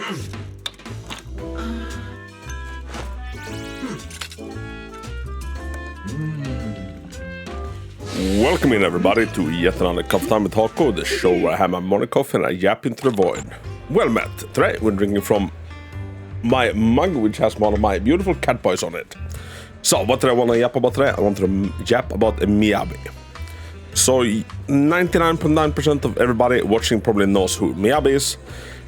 Welcome in everybody to yet another Coffee Time with Hako, the show where I have my morning coffee and I yap into the void. Well met, today we're drinking from my mug which has one of my beautiful cat boys on it. So what do I want to yap about today? I want to yap about Miyabi. So 99.9% of everybody watching probably knows who Miyabi is.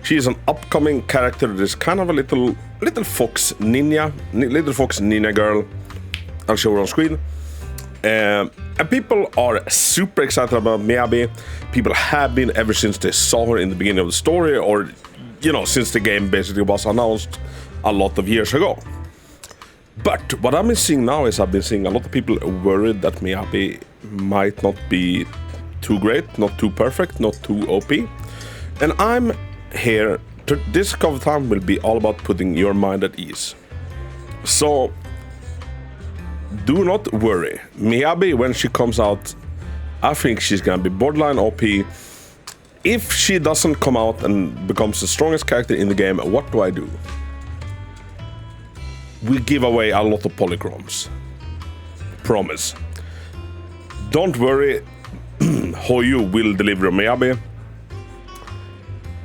She is an upcoming character that is kind of a little fox ninja girl. I'll show her on screen. And people are super excited about Miyabi. People have been ever since they saw her in the beginning of the story, or you know, since the game basically was announced a lot of years ago. But what I've been seeing now is I've been seeing a lot of people worried that Miyabi might not be too great, not too perfect, not too OP. And I'm here to, this cover time will be all about putting your mind at ease. So do not worry. Miyabi, when she comes out, I think she's gonna be borderline OP. If she doesn't come out and becomes the strongest character in the game, what do? We give away a lot of polychromes. Promise. Don't worry, Hoyo will deliver Miyabi.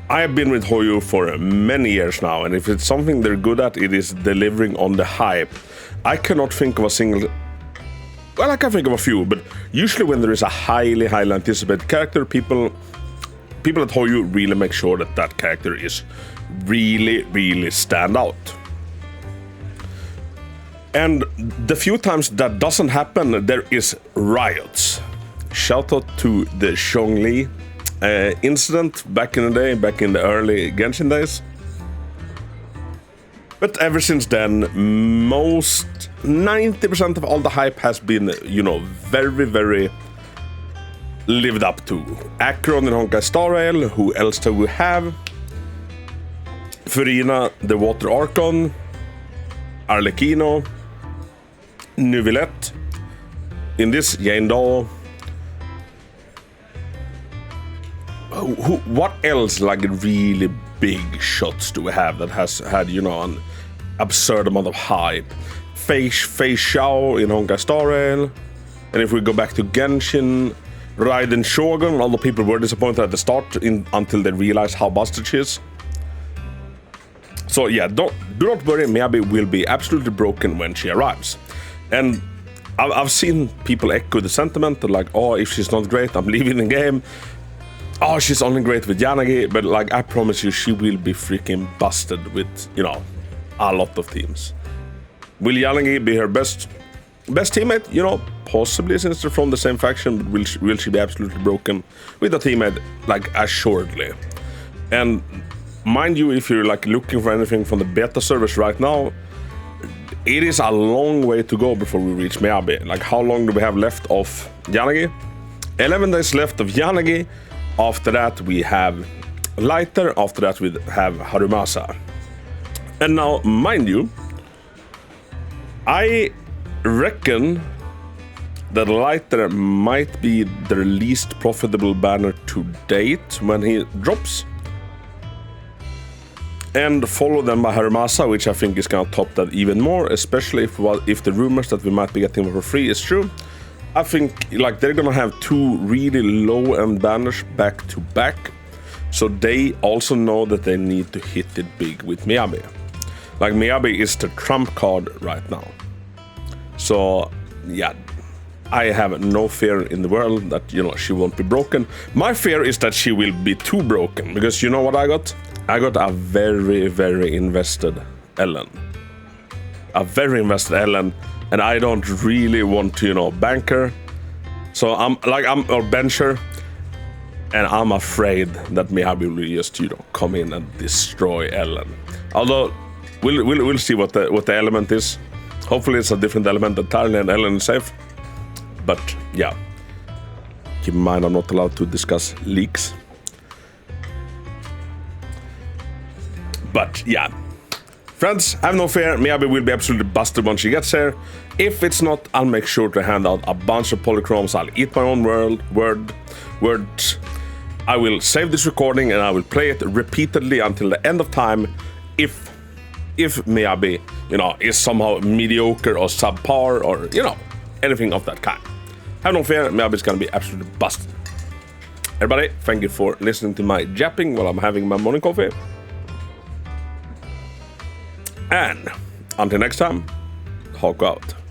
I have been with Hoyo for many years now, and if it's something they're good at, it is delivering on the hype. I cannot think of a single... Well, I can think of a few, but usually when there is a highly anticipated character, people at Hoyo really make sure that that character is really stand out. And the few times that doesn't happen, there is riots. Shout out to the Zhongli incident back in the day, back in the early Genshin days. But ever since then, most 90% of all the hype has been, you know, very lived up to. Akron in Honkai Star Rail, who else do we have? Furina, the Water Archon, Arlecchino, Nuvilette, in this Yandao. What else, like really big shots do we have that has had, you know, an absurd amount of hype? Fei Xiao in Honkai Star Rail. And if we go back to Genshin, Raiden Shogun, all the people were disappointed at the start until they realized how busted she is. So yeah, do not worry, Miyabi will be absolutely broken when she arrives. And I've seen people echo the sentiment, like, oh, if she's not great, I'm leaving the game. Oh, she's only great with Yanagi, but like, I promise you, she will be freaking busted with, you know, a lot of teams. Will Yanagi be her best teammate? You know, possibly, since they're from the same faction, but will she be absolutely broken with a teammate? Like, assuredly. And mind you, if you're like looking for anything from the beta service right now, it is a long way to go before we reach Miyabi. Like, how long do we have left of Yanagi? 11 days left of Yanagi. After that, we have Lighter. After that, we have Harumasa. And now, mind you, I reckon that Lighter might be the least profitable banner to date when he drops. And follow them by Harumasa, which I think is gonna top that even more, especially if the rumors that we might be getting for free is true. I think like they're gonna have two really low-end banners back to back, so they also know that they need to hit it big with Miyabi. Like, Miyabi is the trump card right now. So yeah, I have no fear in the world that, you know, she won't be broken. My fear is that she will be too broken, because you know what I got? I got a very invested Ellen. A very invested Ellen, and I don't really want to, you know, bank her. So I'm or bench her, and I'm afraid that Miyabi will just, you know, come in and destroy Ellen. Although we'll see what the element is. Hopefully it's a different element entirely, and Ellen is safe. But yeah, keep in mind I'm not allowed to discuss leaks. But yeah, friends, have no fear, Miyabi will be absolutely busted once she gets here. If it's not, I'll make sure to hand out a bunch of polychromes. I'll eat my own words. I will save this recording and I will play it repeatedly until the end of time. If Miyabi, is somehow mediocre or subpar or, anything of that kind. Have no fear, Miyabi is gonna be absolutely busted. Everybody, thank you for listening to my japping while I'm having my morning coffee. And until next time, Hako out.